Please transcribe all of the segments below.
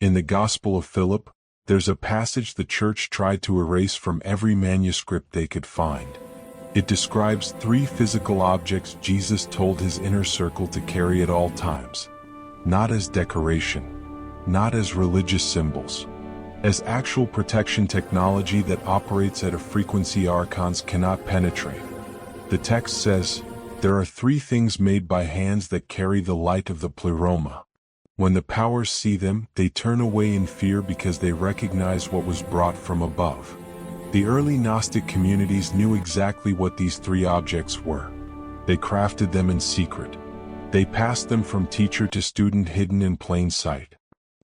In the Gospel of Philip, there's a passage the church tried to erase from every manuscript they could find. It describes 3 physical objects Jesus told his inner circle to carry at all times. Not as decoration, not as religious symbols, as actual protection technology that operates at a frequency archons cannot penetrate. The text says, there are 3 things made by hands that carry the light of the pleroma. When the powers see them, they turn away in fear because they recognize what was brought from above. The early Gnostic communities knew exactly what these 3 objects were. They crafted them in secret. They passed them from teacher to student hidden in plain sight.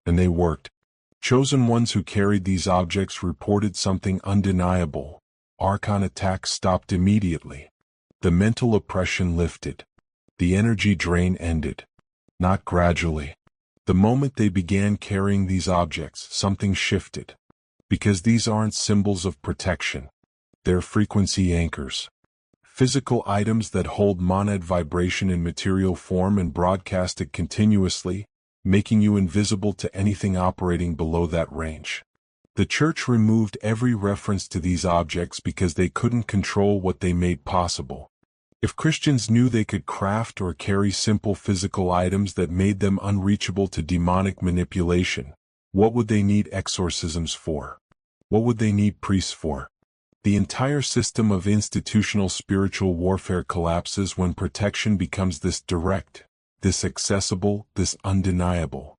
And they worked. Chosen ones who carried these objects reported something undeniable. Archon attacks stopped immediately. The mental oppression lifted. The energy drain ended. Not gradually. The moment they began carrying these objects, something shifted. Because these aren't symbols of protection. They're frequency anchors. Physical items that hold monad vibration in material form and broadcast it continuously, making you invisible to anything operating below that range. The church removed every reference to these objects because they couldn't control what they made possible. If Christians knew they could craft or carry simple physical items that made them unreachable to demonic manipulation, what would they need exorcisms for? What would they need priests for? The entire system of institutional spiritual warfare collapses when protection becomes this direct, this accessible, this undeniable.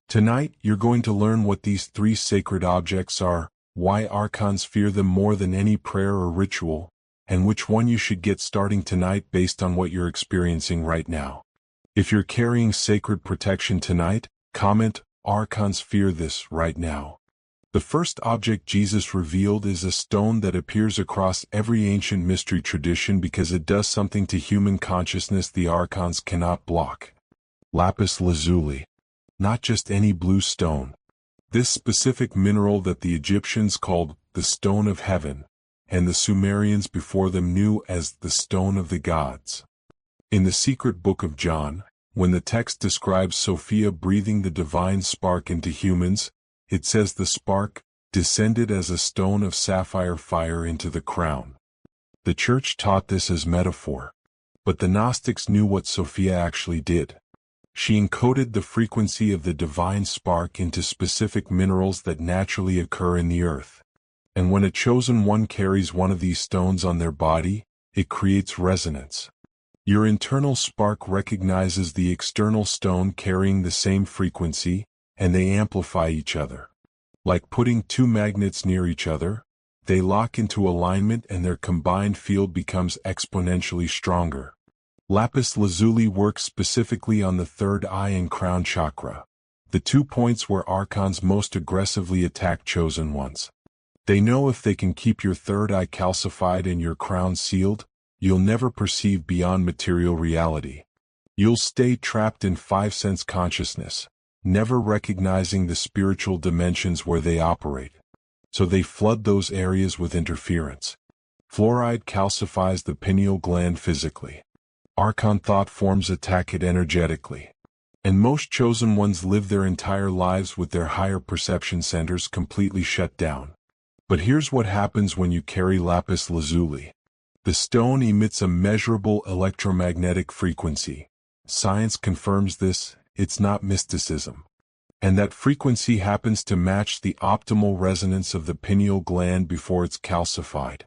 Tonight, you're going to learn what these 3 sacred objects are, why archons fear them more than any prayer or ritual, and which one you should get starting tonight based on what you're experiencing right now. If you're carrying sacred protection tonight, comment, archons fear this right now. The first object Jesus revealed is a stone that appears across every ancient mystery tradition because it does something to human consciousness the archons cannot block. Lapis lazuli. Not just any blue stone. This specific mineral that the Egyptians called the stone of heaven, and the Sumerians before them knew as the stone of the gods. In the secret book of John, when the text describes Sophia breathing the divine spark into humans, it says the spark descended as a stone of sapphire fire into the crown. The church taught this as metaphor, but the Gnostics knew what Sophia actually did. She encoded the frequency of the divine spark into specific minerals that naturally occur in the earth. And when a chosen one carries one of these stones on their body, it creates resonance. Your internal spark recognizes the external stone carrying the same frequency, and they amplify each other. Like putting 2 magnets near each other, they lock into alignment and their combined field becomes exponentially stronger. Lapis lazuli works specifically on the 3rd eye and crown chakra, the 2 points where archons most aggressively attack chosen ones. They know if they can keep your 3rd eye calcified and your crown sealed, you'll never perceive beyond material reality. You'll stay trapped in 5-sense consciousness, never recognizing the spiritual dimensions where they operate. So they flood those areas with interference. Fluoride calcifies the pineal gland physically. Archon thought forms attack it energetically. And most chosen ones live their entire lives with their higher perception centers completely shut down. But here's what happens when you carry lapis lazuli. The stone emits a measurable electromagnetic frequency. Science confirms this, it's not mysticism. And that frequency happens to match the optimal resonance of the pineal gland before it's calcified.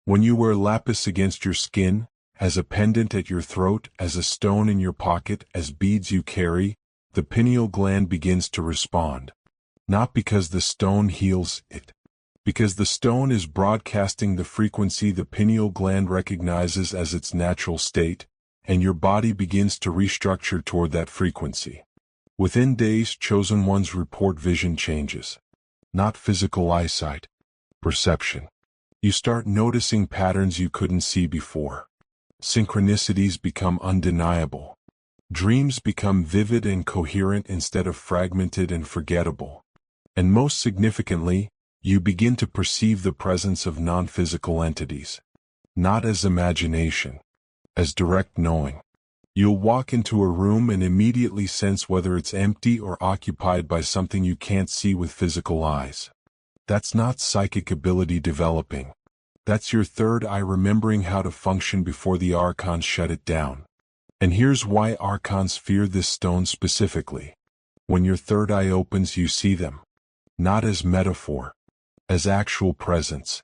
When you wear lapis against your skin, as a pendant at your throat, as a stone in your pocket, as beads you carry, the pineal gland begins to respond. Not because the stone heals it. Because the stone is broadcasting the frequency the pineal gland recognizes as its natural state, and your body begins to restructure toward that frequency. Within days, chosen ones report vision changes. Not physical eyesight. Perception. You start noticing patterns you couldn't see before. Synchronicities become undeniable. Dreams become vivid and coherent instead of fragmented and forgettable. And most significantly, you begin to perceive the presence of non-physical entities. Not as imagination. As direct knowing. You'll walk into a room and immediately sense whether it's empty or occupied by something you can't see with physical eyes. That's not psychic ability developing. That's your third eye remembering how to function before the archons shut it down. And here's why archons fear this stone specifically. When your third eye opens, you see them. Not as metaphor, as actual presence.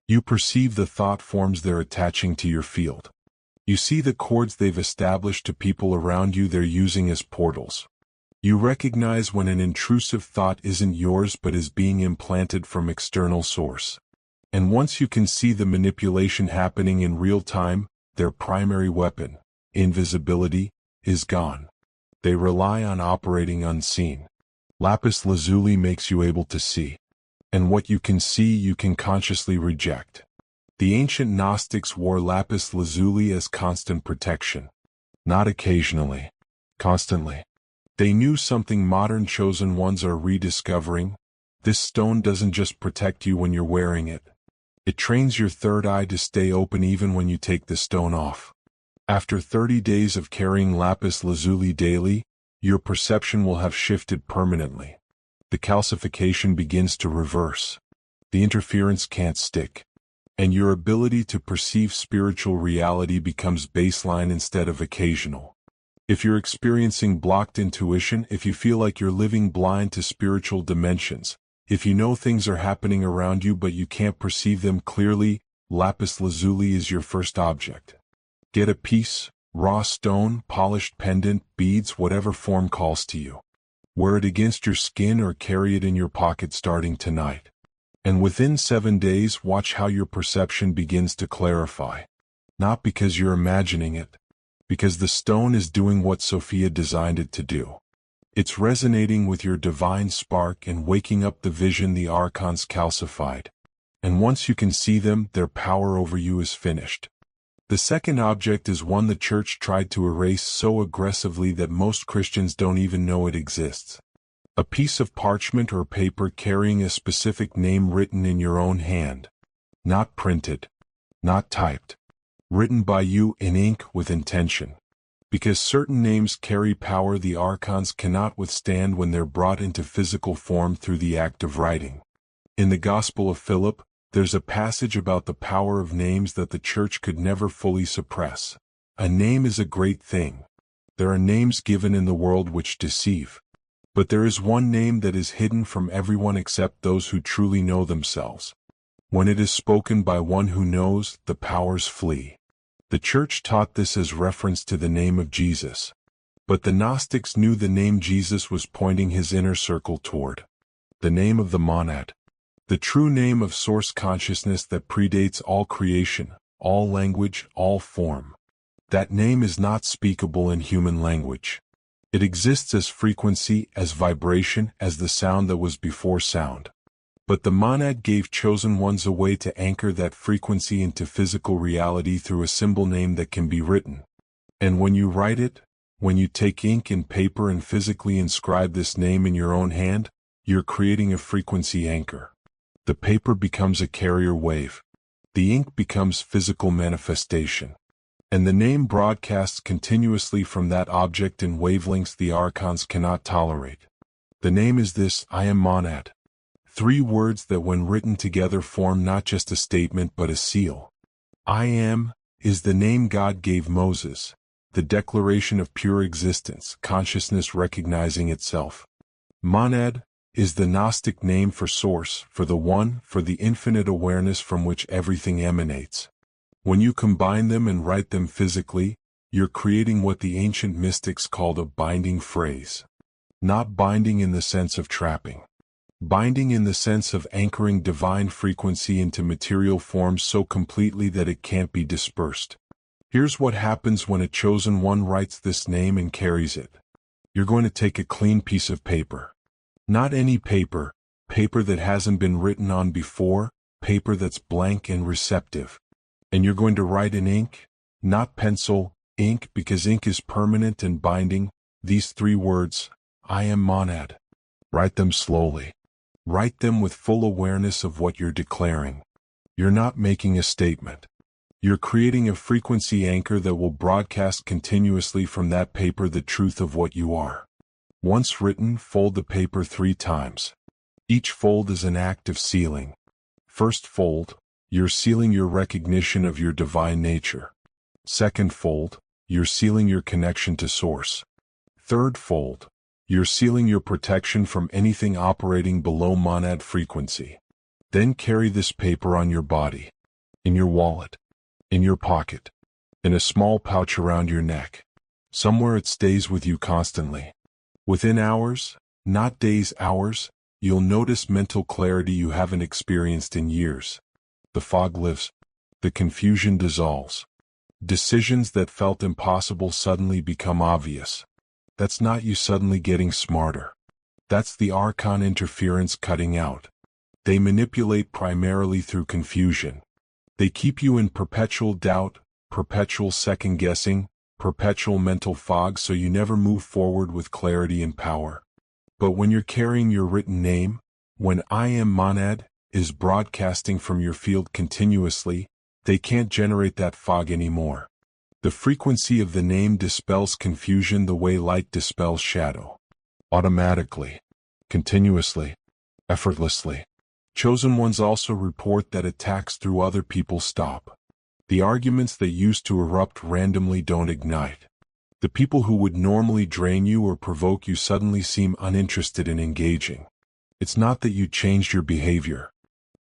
You perceive the thought forms they're attaching to your field. You see the cords they've established to people around you they're using as portals. You recognize when an intrusive thought isn't yours but is being implanted from external source. And once you can see the manipulation happening in real time, their primary weapon, invisibility, is gone. They rely on operating unseen. Lapis lazuli makes you able to see. And what you can see you can consciously reject. The ancient Gnostics wore lapis lazuli as constant protection. Not occasionally. Constantly. They knew something modern chosen ones are rediscovering. This stone doesn't just protect you when you're wearing it. It trains your third eye to stay open even when you take the stone off. After 30 days of carrying lapis lazuli daily, your perception will have shifted permanently. The calcification begins to reverse. The interference can't stick. And your ability to perceive spiritual reality becomes baseline instead of occasional. If you're experiencing blocked intuition, if you feel like you're living blind to spiritual dimensions, if you know things are happening around you but you can't perceive them clearly, lapis lazuli is your first object. Get a piece, raw stone, polished pendant, beads, whatever form calls to you. Wear it against your skin or carry it in your pocket starting tonight. And within 7 days, watch how your perception begins to clarify. Not because you're imagining it, because the stone is doing what Sophia designed it to do. It's resonating with your divine spark and waking up the vision the archons calcified. And once you can see them, their power over you is finished. The second object is one the church tried to erase so aggressively that most Christians don't even know it exists. A piece of parchment or paper carrying a specific name written in your own hand. Not printed. Not typed. Written by you in ink with intention. Because certain names carry power the archons cannot withstand when they're brought into physical form through the act of writing. In the Gospel of Philip, there's a passage about the power of names that the church could never fully suppress. A name is a great thing. There are names given in the world which deceive. But there is one name that is hidden from everyone except those who truly know themselves. When it is spoken by one who knows, the powers flee. The church taught this as reference to the name of Jesus. But the Gnostics knew the name Jesus was pointing his inner circle toward. The name of the monad. The true name of source consciousness that predates all creation, all language, all form. That name is not speakable in human language. It exists as frequency, as vibration, as the sound that was before sound. But the monad gave chosen ones a way to anchor that frequency into physical reality through a symbol name that can be written. And when you write it, when you take ink and paper and physically inscribe this name in your own hand, you're creating a frequency anchor. The paper becomes a carrier wave. The ink becomes physical manifestation. And the name broadcasts continuously from that object in wavelengths the archons cannot tolerate. The name is this: I am monad. 3 words that when written together form not just a statement but a seal. I am is the name God gave Moses, the declaration of pure existence, consciousness recognizing itself. Monad is the Gnostic name for source, for the one, for the infinite awareness from which everything emanates. When you combine them and write them physically, you're creating what the ancient mystics called a binding phrase. Not binding in the sense of trapping. Binding in the sense of anchoring divine frequency into material form so completely that it can't be dispersed. Here's what happens when a chosen one writes this name and carries it. You're going to take a clean piece of paper. Not any paper, paper that hasn't been written on before, paper that's blank and receptive. And you're going to write in ink, not pencil, ink, because ink is permanent and binding, these 3 words, I am monad. Write them slowly. Write them with full awareness of what you're declaring. You're not making a statement. You're creating a frequency anchor that will broadcast continuously from that paper the truth of what you are. Once written, fold the paper 3 times. Each fold is an act of sealing. First fold, you're sealing your recognition of your divine nature. Second fold, you're sealing your connection to Source. Third fold, you're sealing your protection from anything operating below monad frequency. Then carry this paper on your body, in your wallet, in your pocket, in a small pouch around your neck. Somewhere it stays with you constantly. Within hours, not days, hours, you'll notice mental clarity you haven't experienced in years. The fog lifts. The confusion dissolves. Decisions that felt impossible suddenly become obvious. That's not you suddenly getting smarter. That's the archon interference cutting out. They manipulate primarily through confusion. They keep you in perpetual doubt, perpetual second-guessing, perpetual mental fog, so you never move forward with clarity and power. But when you're carrying your written name, when I Am Monad is broadcasting from your field continuously, they can't generate that fog anymore. The frequency of the name dispels confusion the way light dispels shadow. Automatically, continuously, effortlessly. Chosen ones also report that attacks through other people stop. The arguments that used to erupt randomly don't ignite. The people who would normally drain you or provoke you suddenly seem uninterested in engaging. It's not that you changed your behavior.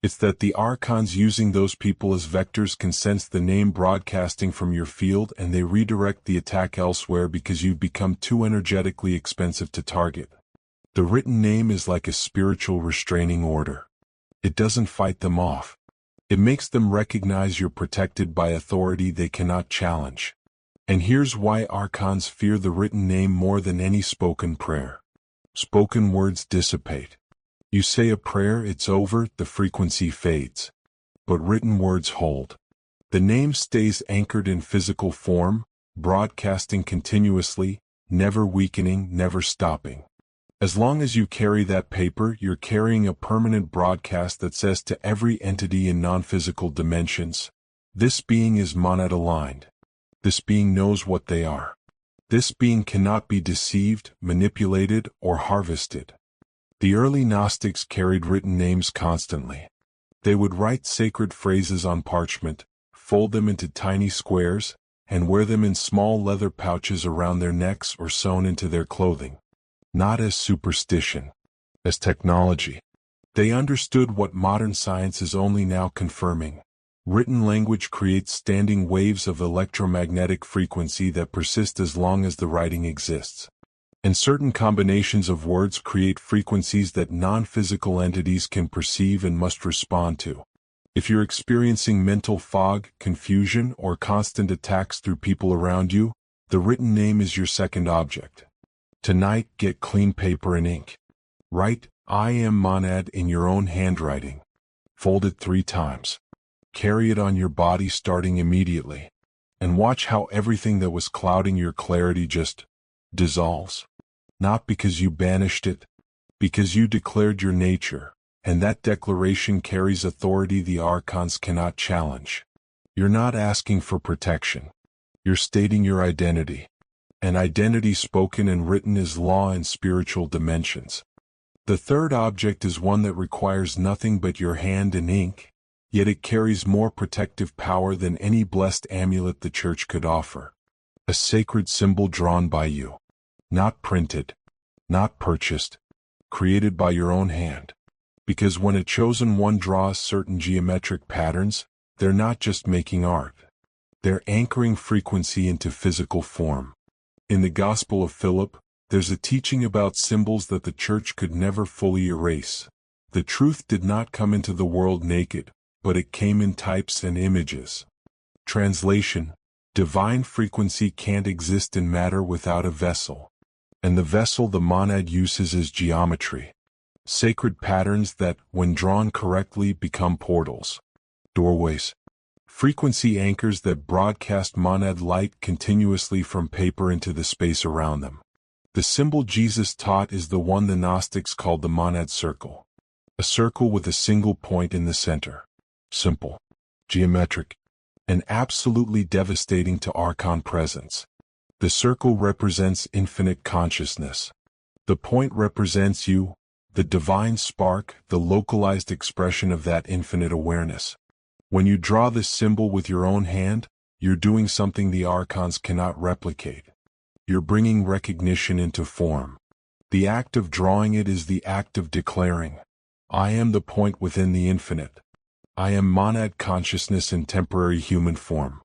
It's that the archons using those people as vectors can sense the name broadcasting from your field, and they redirect the attack elsewhere because you've become too energetically expensive to target. The written name is like a spiritual restraining order. It doesn't fight them off. It makes them recognize you're protected by authority they cannot challenge. And here's why archons fear the written name more than any spoken prayer. Spoken words dissipate. You say a prayer, it's over, the frequency fades. But written words hold. The name stays anchored in physical form, broadcasting continuously, never weakening, never stopping. As long as you carry that paper, you're carrying a permanent broadcast that says to every entity in non-physical dimensions, this being is monad aligned. This being knows what they are. This being cannot be deceived, manipulated, or harvested. The early Gnostics carried written names constantly. They would write sacred phrases on parchment, fold them into tiny squares, and wear them in small leather pouches around their necks or sewn into their clothing. Not as superstition, as technology. They understood what modern science is only now confirming. Written language creates standing waves of electromagnetic frequency that persist as long as the writing exists. And certain combinations of words create frequencies that non-physical entities can perceive and must respond to. If you're experiencing mental fog, confusion, or constant attacks through people around you, the written name is your second object. Tonight, get clean paper and ink. Write, I Am Monad in your own handwriting. Fold it 3 times. Carry it on your body starting immediately. And watch how everything that was clouding your clarity just dissolves. Not because you banished it, because you declared your nature, and that declaration carries authority the archons cannot challenge. You're not asking for protection. You're stating your identity. An identity spoken and written is law in spiritual dimensions. The third object is one that requires nothing but your hand and ink, yet it carries more protective power than any blessed amulet the church could offer. A sacred symbol drawn by you. Not printed, not purchased, created by your own hand. Because when a chosen one draws certain geometric patterns, they're not just making art. They're anchoring frequency into physical form. In the Gospel of Philip, there's a teaching about symbols that the church could never fully erase. The truth did not come into the world naked, but it came in types and images. Translation: divine frequency can't exist in matter without a vessel. And the vessel the monad uses is geometry. Sacred patterns that, when drawn correctly, become portals. Doorways. Frequency anchors that broadcast monad light continuously from paper into the space around them. The symbol Jesus taught is the one the Gnostics called the monad circle. A circle with a single point in the center. Simple. Geometric. and absolutely devastating to archon presence. The circle represents infinite consciousness. The point represents you, the divine spark, the localized expression of that infinite awareness. When you draw this symbol with your own hand, you're doing something the archons cannot replicate. You're bringing recognition into form. The act of drawing it is the act of declaring, I am the point within the infinite. I am monad consciousness in temporary human form.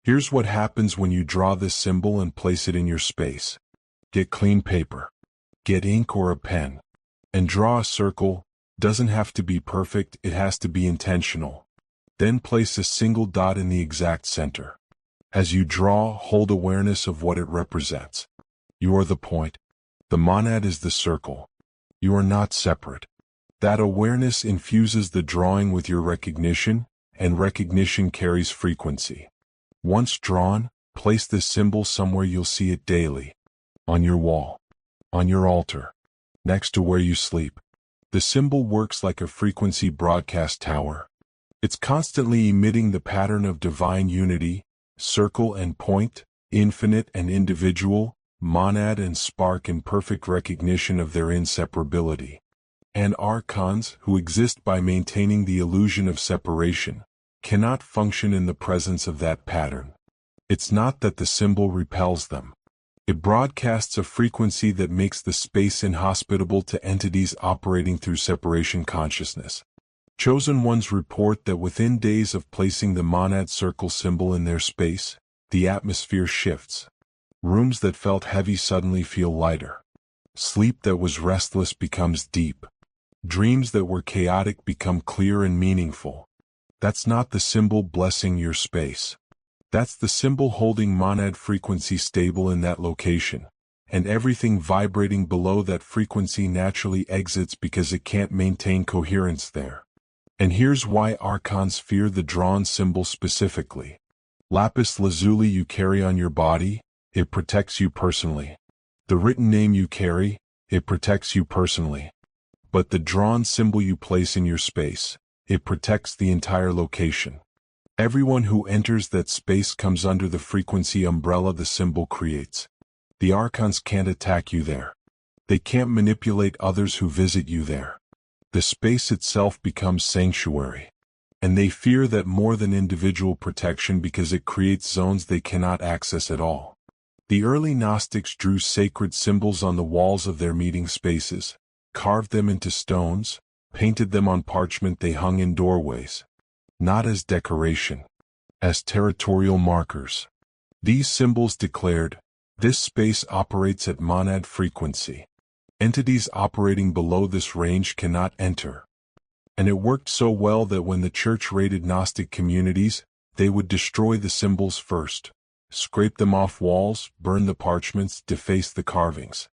Here's what happens when you draw this symbol and place it in your space. Get clean paper. Get ink or a pen. And draw a circle. Doesn't have to be perfect, it has to be intentional. Then place a single dot in the exact center. As you draw, hold awareness of what it represents. You are the point. The monad is the circle. You are not separate. That awareness infuses the drawing with your recognition, and recognition carries frequency. Once drawn, place this symbol somewhere you'll see it daily. On your wall. On your altar. Next to where you sleep. The symbol works like a frequency broadcast tower. It's constantly emitting the pattern of divine unity, circle and point, infinite and individual, monad and spark in perfect recognition of their inseparability. And archons, who exist by maintaining the illusion of separation, cannot function in the presence of that pattern. It's not that the symbol repels them. It broadcasts a frequency that makes the space inhospitable to entities operating through separation consciousness. Chosen ones report that within days of placing the monad circle symbol in their space, the atmosphere shifts. Rooms that felt heavy suddenly feel lighter. Sleep that was restless becomes deep. Dreams that were chaotic become clear and meaningful. That's not the symbol blessing your space. That's the symbol holding monad frequency stable in that location, and everything vibrating below that frequency naturally exits because it can't maintain coherence there. And here's why archons fear the drawn symbol specifically. Lapis lazuli you carry on your body, it protects you personally. The written name you carry, it protects you personally. But the drawn symbol you place in your space, it protects the entire location. Everyone who enters that space comes under the frequency umbrella the symbol creates. The archons can't attack you there. They can't manipulate others who visit you there. The space itself becomes sanctuary. And they fear that more than individual protection because it creates zones they cannot access at all. The early Gnostics drew sacred symbols on the walls of their meeting spaces, carved them into stones, painted them on parchment they hung in doorways. Not as decoration, as territorial markers. These symbols declared, this space operates at monad frequency. Entities operating below this range cannot enter. And it worked so well that when the church raided Gnostic communities, they would destroy the symbols first, scrape them off walls, burn the parchments, deface the carvings.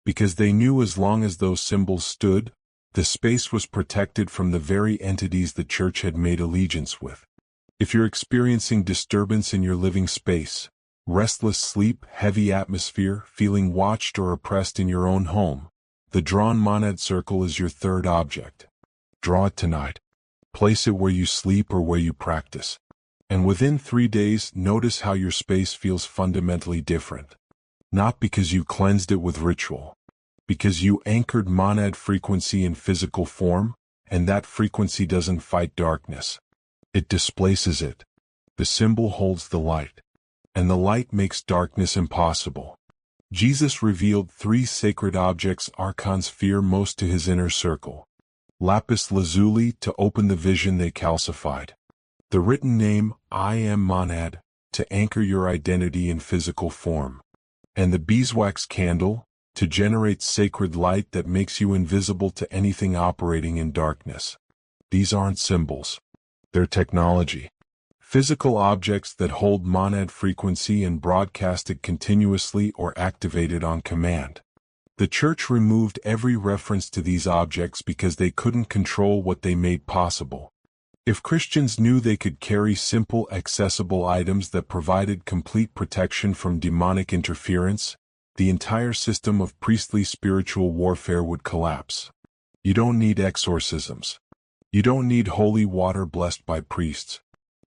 Because they knew as long as those symbols stood, the space was protected from the very entities the church had made allegiance with. If you're experiencing disturbance in your living space, restless sleep, heavy atmosphere, feeling watched or oppressed in your own home, the drawn monad circle is your third object. Draw it tonight. Place it where you sleep or where you practice. And within 3 days, notice how your space feels fundamentally different. Not because you cleansed it with ritual. Because you anchored monad frequency in physical form, and that frequency doesn't fight darkness. It displaces it. The symbol holds the light. And the light makes darkness impossible. Jesus revealed 3 sacred objects archons fear most to his inner circle. Lapis lazuli to open the vision they calcified. The written name, I am monad, to anchor your identity in physical form. And the beeswax candle, to generate sacred light that makes you invisible to anything operating in darkness. These aren't symbols. They're technology. Physical objects that hold monad frequency and broadcast it continuously or activate it on command. The church removed every reference to these objects because they couldn't control what they made possible. If Christians knew they could carry simple, accessible items that provided complete protection from demonic interference, the entire system of priestly spiritual warfare would collapse. You don't need exorcisms. You don't need holy water blessed by priests.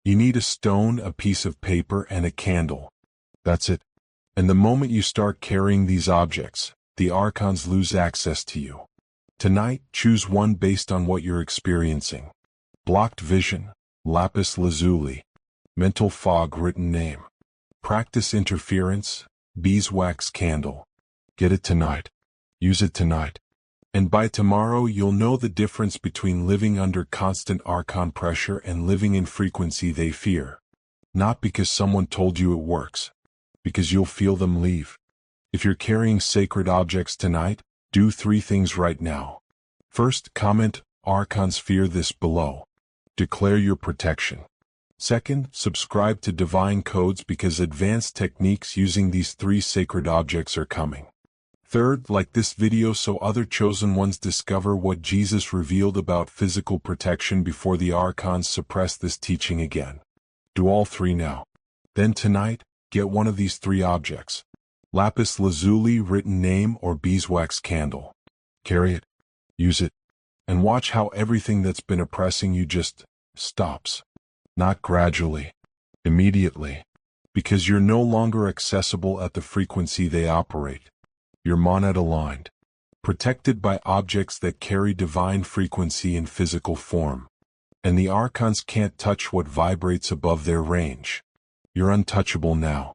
You need a stone, a piece of paper, and a candle. That's it. And the moment you start carrying these objects, the archons lose access to you. Tonight, choose one based on what you're experiencing. Blocked vision, lapis lazuli. Mental fog, written name. Practice interference, beeswax candle. Get it tonight. Use it tonight. And by tomorrow you'll know the difference between living under constant archon pressure and living in frequency they fear. Not because someone told you it works. Because you'll feel them leave. If you're carrying sacred objects tonight, do 3 things right now. First, comment, "Archons fear this" below. Declare your protection. Second, subscribe to Divine Codes because advanced techniques using these 3 sacred objects are coming. Third, like this video so other chosen ones discover what Jesus revealed about physical protection before the archons suppress this teaching again. Do all 3 now. Then tonight, get one of these 3 objects. Lapis lazuli, written name, or beeswax candle. Carry it. Use it. And watch how everything that's been oppressing you just stops. Not gradually. Immediately. Because you're no longer accessible at the frequency they operate. You're monad aligned. Protected by objects that carry divine frequency in physical form. And the archons can't touch what vibrates above their range. You're untouchable now.